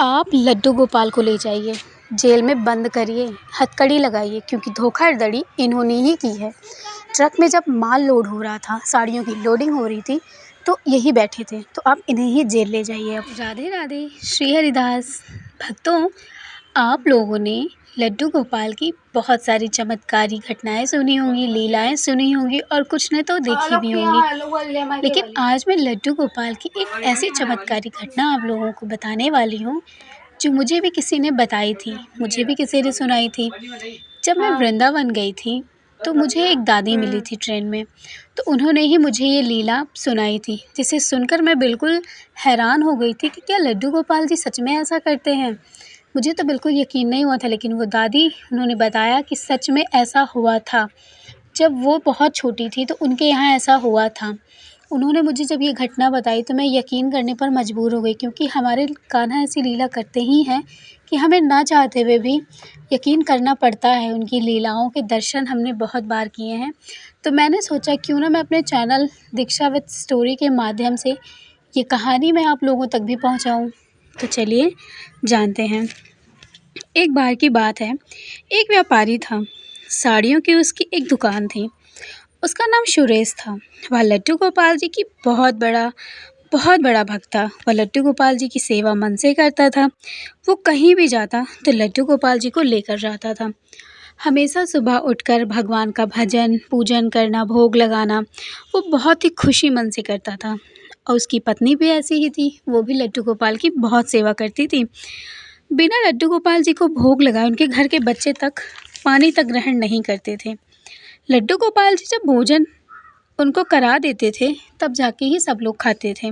आप लड्डू गोपाल को ले जाइए, जेल में बंद करिए, हथकड़ी लगाइए क्योंकि धोखाधड़ी इन्होंने ही की है। ट्रक में जब माल लोड हो रहा था, साड़ियों की लोडिंग हो रही थी, तो यही बैठे थे, तो आप इन्हें ही जेल ले जाइए अब। राधे राधे श्री हरिदास भक्तों, आप लोगों ने लड्डू गोपाल की बहुत सारी चमत्कारी घटनाएं सुनी होंगी, लीलाएं सुनी होंगी और कुछ ने तो देखी भी होंगी। लेकिन आज मैं लड्डू गोपाल की एक ऐसी चमत्कारी घटना आप लोगों को बताने वाली हूँ जो मुझे भी किसी ने बताई थी, मुझे भी किसी ने सुनाई थी। जब मैं वृंदावन गई थी तो मुझे एक दादी मिली थी ट्रेन में, तो उन्होंने ही मुझे ये लीला सुनाई थी, जिसे सुनकर मैं बिल्कुल हैरान हो गई थी कि क्या लड्डू गोपाल जी सच में ऐसा करते हैं। मुझे तो बिल्कुल यकीन नहीं हुआ था, लेकिन वो दादी उन्होंने बताया कि सच में ऐसा हुआ था। जब वो बहुत छोटी थी तो उनके यहाँ ऐसा हुआ था। उन्होंने मुझे जब ये घटना बताई तो मैं यकीन करने पर मजबूर हो गई, क्योंकि हमारे कान्हा ऐसी लीला करते ही हैं कि हमें ना चाहते हुए भी यकीन करना पड़ता है। उनकी लीलाओं के दर्शन हमने बहुत बार किए हैं। तो मैंने सोचा क्यों ना मैं अपने चैनल दीक्षा विद स्टोरी के माध्यम से ये कहानी मैं आप लोगों तक भी पहुंचाऊं। तो चलिए जानते हैं। एक बार की बात है, एक व्यापारी था। साड़ियों की उसकी एक दुकान थी। उसका नाम सुरेश था। वह लड्डू गोपाल जी की बहुत बड़ा भक्त था। वह लड्डू गोपाल जी की सेवा मन से करता था। वो कहीं भी जाता तो लड्डू गोपाल जी को लेकर जाता था। हमेशा सुबह उठकर भगवान का भजन पूजन करना, भोग लगाना, वो बहुत ही खुशी मन से करता था। और उसकी पत्नी भी ऐसी ही थी, वो भी लड्डू गोपाल की बहुत सेवा करती थी। बिना लड्डू गोपाल जी को भोग लगाए उनके घर के बच्चे तक पानी तक ग्रहण नहीं करते थे। लड्डू गोपाल जी जब भोजन उनको करा देते थे तब जाके ही सब लोग खाते थे।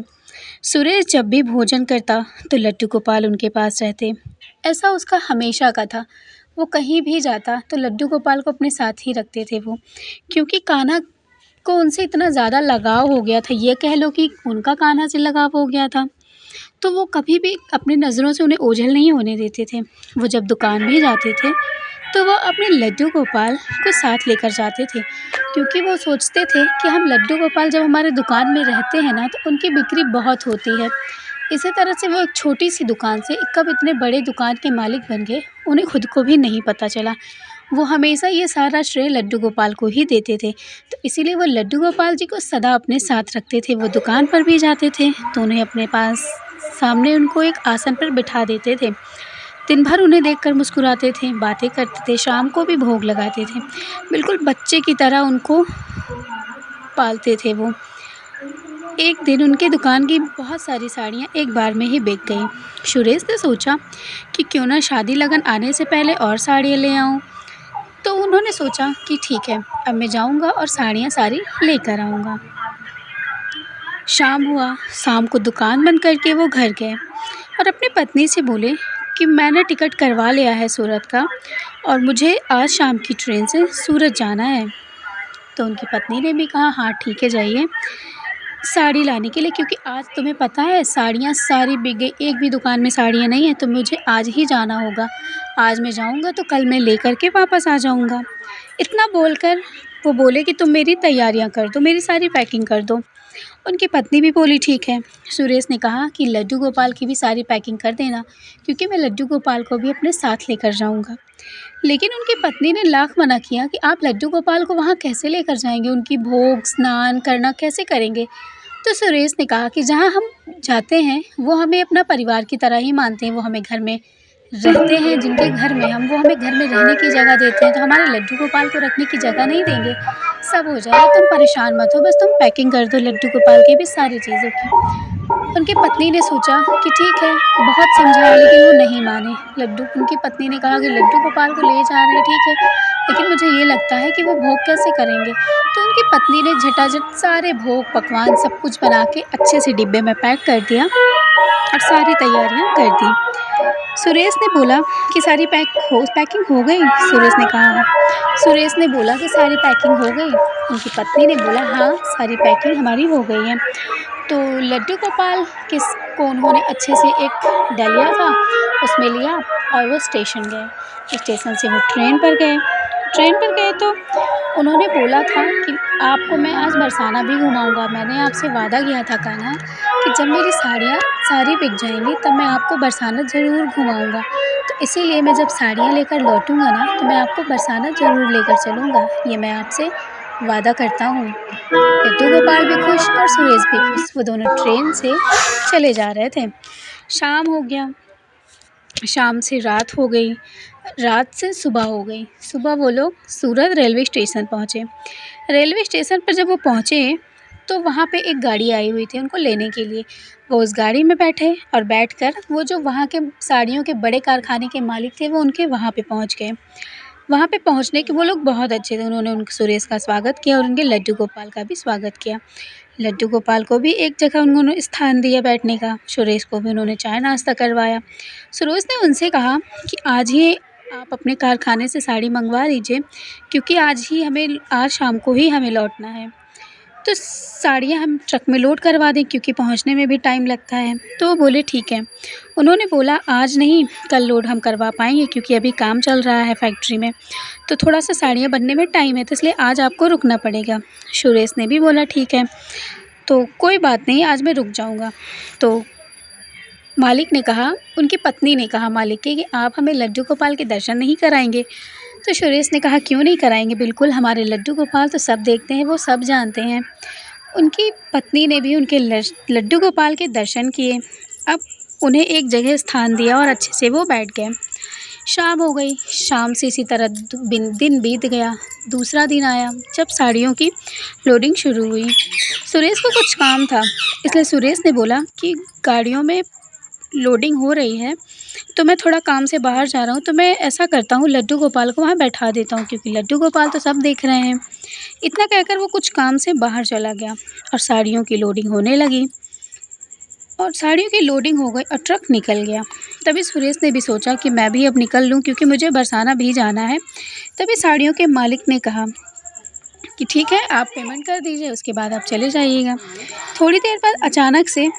सुरेश जब भी भोजन करता तो लड्डू गोपाल उनके पास रहते। ऐसा उसका हमेशा का था। वो कहीं भी जाता तो लड्डू गोपाल को अपने साथ ही रखते थे वो, क्योंकि कान्हा को उनसे इतना ज़्यादा लगाव हो गया था। ये कह लो कि उनका कान्हा से लगाव हो गया था, तो वो कभी भी अपनी नज़रों से उन्हें ओझल नहीं होने देते थे। वो जब दुकान भी जाते थे तो वो अपने लड्डू गोपाल को साथ लेकर जाते थे, क्योंकि वो सोचते थे कि हम लड्डू गोपाल जब हमारे दुकान में रहते हैं ना तो उनकी बिक्री बहुत होती है। इसी तरह से वो एक छोटी सी दुकान से कब इतने बड़े दुकान के मालिक बन गए, उन्हें खुद को भी नहीं पता चला। वो हमेशा ये सारा श्रेय लड्डू गोपाल को ही देते थे, तो इसीलिए वो लड्डू गोपाल जी को सदा अपने साथ रखते थे। वो दुकान पर भी जाते थे तो उन्हें अपने पास सामने उनको एक आसन पर बिठा देते थे। दिन भर उन्हें देखकर मुस्कुराते थे, बातें करते थे, शाम को भी भोग लगाते थे। बिल्कुल बच्चे की तरह उनको पालते थे वो। एक दिन उनके दुकान की बहुत सारी साड़ियाँ एक बार में ही बिक गईं। सुरेश ने सोचा कि क्यों ना शादी लगन आने से पहले और साड़ियाँ ले आऊँ। तो उन्होंने सोचा कि ठीक है, अब मैं जाऊँगा और साड़ियाँ सारी लेकर आऊँगा। शाम हुआ, शाम को दुकान बंद करके वो घर गए और अपनी पत्नी से बोले कि मैंने टिकट करवा लिया है सूरत का और मुझे आज शाम की ट्रेन से सूरत जाना है। तो उनकी पत्नी ने भी कहा हाँ ठीक है, जाइए साड़ी लाने के लिए, क्योंकि आज तुम्हें पता है साड़ियाँ सारी बिक गई, एक भी दुकान में साड़ियाँ नहीं है, तो मुझे आज ही जाना होगा। आज मैं जाऊँगा तो कल मैं लेकर के वापस आ जाऊँगा। इतना बोलकर वो बोले कि तुम मेरी तैयारियाँ कर दो, मेरी सारी पैकिंग कर दो। उनकी पत्नी भी बोली ठीक है। सुरेश ने कहा कि लड्डू गोपाल की भी सारी पैकिंग कर देना, क्योंकि मैं लड्डू गोपाल को भी अपने साथ लेकर जाऊंगा। लेकिन उनकी पत्नी ने लाख मना किया कि आप लड्डू गोपाल को वहाँ कैसे लेकर जाएंगे, उनकी भोग स्नान करना कैसे करेंगे। तो सुरेश ने कहा कि जहाँ हम जाते हैं वो हमें अपना परिवार की तरह ही मानते हैं, वो हमें घर में रहते हैं, जिनके घर में हम वो हमें घर में रहने की जगह देते हैं, तो हमारे लड्डू गोपाल को रखने की जगह नहीं देंगे। सब हो जाएगा, तुम परेशान मत हो, बस तुम पैकिंग कर दो लड्डू गोपाल की भी सारी चीज़ों की। उनकी पत्नी ने सोचा कि ठीक है, बहुत समझाया लेकिन वो नहीं माने। उनकी पत्नी ने कहा कि लड्डू गोपाल को ले जा रहे हैं ठीक है, लेकिन मुझे ये लगता है कि वो भोग कैसे करेंगे। तो उनकी पत्नी ने झटाझट सारे भोग पकवान सब कुछ बना के अच्छे से डिब्बे में पैक कर दिया और सारी तैयारियां कर दी। सुरेश ने बोला कि सारी पैकिंग हो गई। सुरेश ने बोला कि सारी पैकिंग हो गई। उनकी पत्नी ने बोला हाँ सारी पैकिंग हमारी हो गई है। तो लड्डू गोपाल को उन्होंने अच्छे से एक डलिया था उसमें लिया और वो स्टेशन गए। स्टेशन से वो ट्रेन पर गए तो उन्होंने बोला था कि आपको मैं आज बरसाना भी घुमाऊँगा। मैंने आपसे वादा किया था कान्हा कि जब मेरी साड़ियाँ सारी बिक जाएँगी तब मैं आपको बरसाना ज़रूर घुमाऊँगा। तो इसीलिए मैं जब साड़ियाँ लेकर लौटूँगा ना तो मैं आपको बरसाना ज़रूर लेकर चलूँगा। ये मैं आपसे वादा करता हूँ। लड्डू गोपाल भी खुश और सुरेश भी खुश। वो दोनों ट्रेन से चले जा रहे थे। शाम हो गया। शाम से रात हो गई। रात से सुबह हो गई। सुबह वो लोग सूरत रेलवे स्टेशन पहुँचे। रेलवे स्टेशन पर जब वो पहुँचे तो वहाँ पे एक गाड़ी आई हुई थी उनको लेने के लिए। वो उस गाड़ी में बैठे और बैठकर वो जो वहाँ के साड़ियों के बड़े कारखाने के मालिक थे वो उनके वहाँ पे पहुँच गए। वहाँ पे पहुँचने के वो लोग बहुत अच्छे थे। उन्होंने उनके सुरेश का स्वागत किया और उनके लड्डू गोपाल का भी स्वागत किया। लड्डू गोपाल को भी एक जगह उन्होंने स्थान दिया बैठने का। सुरेश को भी उन्होंने चाय नाश्ता करवाया। सुरेश ने उनसे कहा कि आज ही आप अपने कारखाने से साड़ी मंगवा लीजिए क्योंकि आज शाम को ही हमें लौटना है। तो साड़ियाँ हम ट्रक में लोड करवा दें क्योंकि पहुंचने में भी टाइम लगता है। तो वो बोले ठीक है। उन्होंने बोला आज नहीं कल लोड हम करवा पाएंगे क्योंकि अभी काम चल रहा है फैक्ट्री में, तो थोड़ा सा साड़ियाँ बनने में टाइम है, तो इसलिए आज आपको रुकना पड़ेगा। सुरेश ने भी बोला ठीक है, तो कोई बात नहीं, आज मैं रुक जाऊँगा। तो मालिक ने कहा, उनकी पत्नी ने कहा मालिक के कि आप हमें लड्डू गोपाल के दर्शन नहीं कराएंगे। तो सुरेश ने कहा क्यों नहीं कराएंगे, बिल्कुल, हमारे लड्डू गोपाल तो सब देखते हैं, वो सब जानते हैं। उनकी पत्नी ने भी उनके लड्डू गोपाल के दर्शन किए। अब उन्हें एक जगह स्थान दिया और अच्छे से वो बैठ गए। शाम हो गई। शाम से इसी तरह दिन बीत गया। दूसरा दिन आया जब साड़ियों की लोडिंग शुरू हुई। सुरेश को कुछ काम था, इसलिए सुरेश ने बोला कि गाड़ियों में लोडिंग हो रही है तो मैं थोड़ा काम से बाहर जा रहा हूँ, तो मैं ऐसा करता हूँ लड्डू गोपाल को वहाँ बैठा देता हूँ क्योंकि लड्डू गोपाल तो सब देख रहे हैं। इतना कहकर वो कुछ काम से बाहर चला गया और साड़ियों की लोडिंग होने लगी और साड़ियों की लोडिंग हो गई और ट्रक निकल गया। तभी सुरेश ने भी सोचा कि मैं भी अब निकल लूँ क्योंकि मुझे बरसाना भी जाना है। तभी साड़ियों के मालिक ने कहा कि ठीक है, आप पेमेंट कर दीजिए, उसके बाद आप चले जाइएगा। थोड़ी देर बाद अचानक से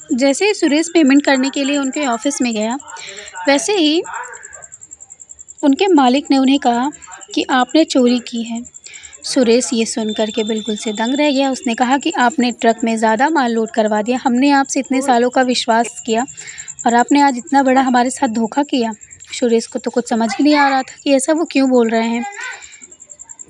जैसे ही सुरेश पेमेंट करने के लिए उनके ऑफिस में गया, वैसे ही उनके मालिक ने उन्हें कहा कि आपने चोरी की है। सुरेश ये सुन कर के बिल्कुल से दंग रह गया। उसने कहा कि आपने ट्रक में ज़्यादा माल लोड करवा दिया, हमने आपसे इतने सालों का विश्वास किया और आपने आज इतना बड़ा हमारे साथ धोखा किया। सुरेश को तो कुछ समझ ही नहीं आ रहा था कि ऐसा वो क्यों बोल रहे हैं।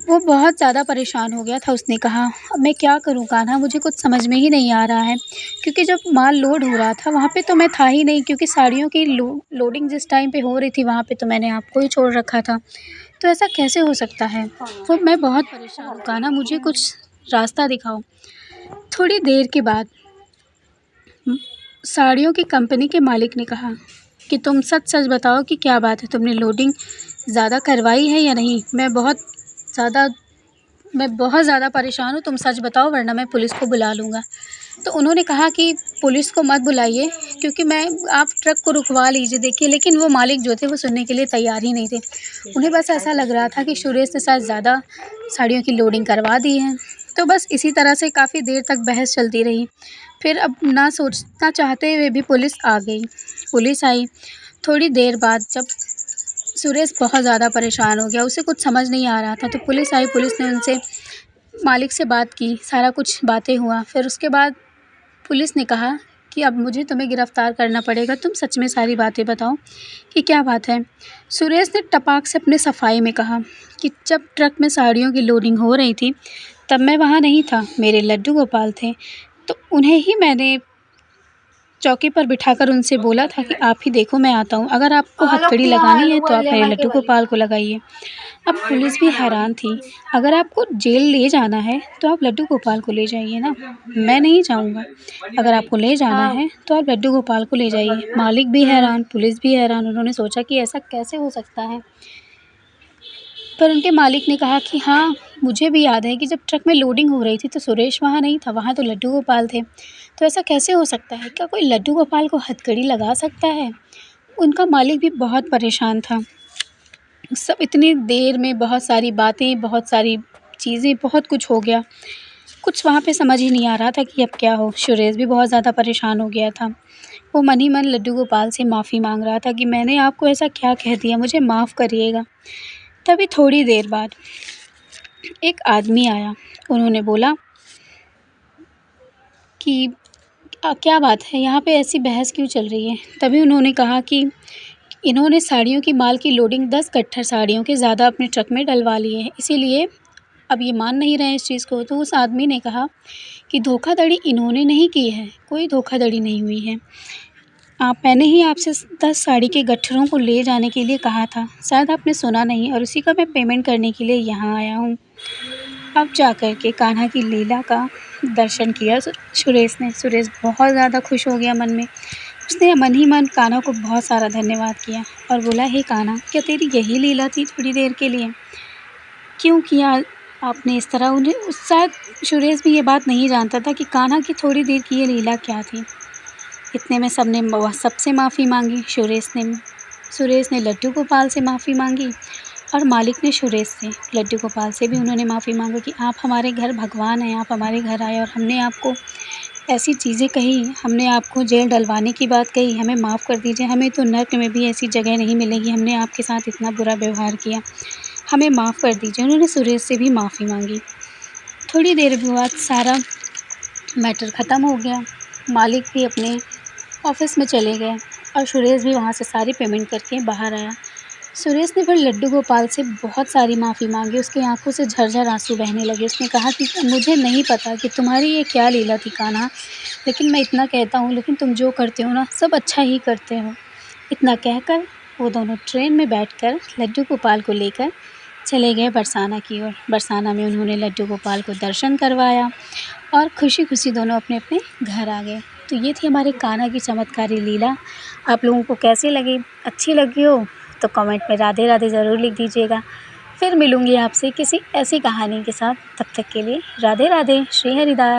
वो बहुत ज़्यादा परेशान हो गया था। उसने कहा अब मैं क्या करूं कान्हा, मुझे कुछ समझ में ही नहीं आ रहा है क्योंकि जब माल लोड हो रहा था वहाँ पे तो मैं था ही नहीं, क्योंकि साड़ियों की लोडिंग जिस टाइम पे हो रही थी वहाँ पे तो मैंने आपको ही छोड़ रखा था, तो ऐसा कैसे हो सकता है। तो मैं बहुत परेशान हूँ कान्हा, मुझे कुछ रास्ता दिखाओ। थोड़ी देर के बाद साड़ियों की कंपनी के मालिक ने कहा कि तुम सच सच बताओ कि क्या बात है, तुमने लोडिंग ज़्यादा करवाई है या नहीं। मैं बहुत ज़्यादा परेशान हूँ, तुम सच बताओ वरना मैं पुलिस को बुला लूँगा। तो उन्होंने कहा कि पुलिस को मत बुलाइए क्योंकि आप ट्रक को रुकवा लीजिए। देखिए, लेकिन वो मालिक जो थे वो सुनने के लिए तैयार ही नहीं थे। उन्हें बस ऐसा लग रहा था कि सुरेश ने शायद ज़्यादा साड़ियों की लोडिंग करवा दी है। तो बस इसी तरह से काफ़ी देर तक बहस चलती रही। फिर अब ना सोचना चाहते हुए भी पुलिस आ गई। पुलिस आई। थोड़ी देर बाद जब सुरेश बहुत ज़्यादा परेशान हो गया, उसे कुछ समझ नहीं आ रहा था, तो पुलिस आई। पुलिस ने उनसे मालिक से बात की, सारा कुछ बातें हुआ। फिर उसके बाद पुलिस ने कहा कि अब मुझे तुम्हें गिरफ़्तार करना पड़ेगा, तुम सच में सारी बातें बताओ कि क्या बात है। सुरेश ने टपाक से अपने सफाई में कहा कि जब ट्रक में साड़ियों की लोडिंग हो रही थी तब मैं वहाँ नहीं था, मेरे लड्डू गोपाल थे, तो उन्हें ही मैंने चौकी पर बिठाकर उनसे बोला था कि आप ही देखो मैं आता हूँ, अगर आपको हथकड़ी लगानी है तो आप मेरे लड्डू गोपाल को लगाइए। अब पुलिस भी हैरान थी। अगर आपको जेल ले जाना है तो आप लड्डू गोपाल को ले जाइए ना, मैं नहीं जाऊँगा। अगर आपको ले जाना है तो आप लड्डू गोपाल को ले जाइए। मालिक भी हैरान, पुलिस भी हैरान। उन्होंने सोचा कि ऐसा कैसे हो सकता है। पर उनके मालिक ने कहा कि हाँ, मुझे भी याद है कि जब ट्रक में लोडिंग हो रही थी तो सुरेश वहाँ नहीं था, वहाँ तो लड्डू गोपाल थे। तो ऐसा कैसे हो सकता है? क्या कोई लड्डू गोपाल को हथकड़ी लगा सकता है? उनका मालिक भी बहुत परेशान था। सब इतनी देर में बहुत सारी बातें, बहुत सारी चीज़ें, बहुत कुछ हो गया। कुछ वहाँ पे समझ ही नहीं आ रहा था कि अब क्या हो। सुरेश भी बहुत ज़्यादा परेशान हो गया था। वो मन ही मन लड्डू गोपाल से माफ़ी माँग रहा था कि मैंने आपको ऐसा क्या कह दिया, मुझे माफ़ करिएगा। तभी थोड़ी देर बाद एक आदमी आया। उन्होंने बोला कि क्या बात है, यहाँ पे ऐसी बहस क्यों चल रही है? तभी उन्होंने कहा कि इन्होंने साड़ियों की माल की लोडिंग 10 गट्ठर साड़ियों के ज़्यादा अपने ट्रक में डलवा ली है, इसीलिए अब ये मान नहीं रहे हैं इस चीज़ को। तो उस आदमी ने कहा कि धोखाधड़ी इन्होंने नहीं की है, कोई धोखाधड़ी नहीं हुई है। मैंने ही आपसे 10 साड़ी के गट्ठरों को ले जाने के लिए कहा था, शायद आपने सुना नहीं और उसी का मैं पेमेंट करने के लिए यहाँ आया हूँ। अब जा कर के कान्हा की लीला का दर्शन किया सुरेश बहुत ज़्यादा खुश हो गया मन में। उसने मन ही मन कान्हा को बहुत सारा धन्यवाद किया और बोला, हे कान्हा, क्या तेरी यही लीला थी थोड़ी देर के लिए? क्यों किया आपने इस तरह? उन्हें शायद सुरेश भी ये बात नहीं जानता था कि कान्हा की थोड़ी देर की ये लीला क्या थी। इतने में सबसे माफ़ी मांगी। सुरेश ने लड्डू गोपाल से माफ़ी मांगी और मालिक ने सुरेश से, लड्डू गोपाल से भी उन्होंने माफ़ी मांगी कि आप हमारे घर भगवान हैं, आप हमारे घर आए और हमने आपको ऐसी चीज़ें कही, हमने आपको जेल डलवाने की बात कही, हमें माफ़ कर दीजिए, हमें तो नर्क में भी ऐसी जगह नहीं मिलेगी, हमने आपके साथ इतना बुरा व्यवहार किया, हमें माफ़ कर दीजिए। उन्होंने सुरेश से भी माफ़ी मांगी। थोड़ी देर बाद सारा मैटर ख़त्म हो गया। मालिक भी अपने ऑफ़िस में चले गए और सुरेश भी वहाँ से सारी पेमेंट करके बाहर आया। सुरेश ने फिर लड्डू गोपाल से बहुत सारी माफ़ी मांगी। उसकी आंखों से झरझर आंसू बहने लगे। उसने कहा कि मुझे नहीं पता कि तुम्हारी ये क्या लीला थी कान्हा, लेकिन मैं इतना कहता हूँ, लेकिन तुम जो करते हो ना, सब अच्छा ही करते हो। इतना कहकर वो दोनों ट्रेन में बैठकर लड्डू गोपाल को लेकर चले गए बरसाना की ओर। बरसाना में उन्होंने लड्डू गोपाल को दर्शन करवाया और खुशी खुशी दोनों अपने अपने घर आ गए। तो ये थी हमारे कान्हा की चमत्कारी लीला। आप लोगों को कैसी लगी? अच्छी लगी हो तो कमेंट में राधे राधे ज़रूर लिख दीजिएगा। फिर मिलूँगी आपसे किसी ऐसी कहानी के साथ। तब तक के लिए राधे राधे। श्री हरिदास।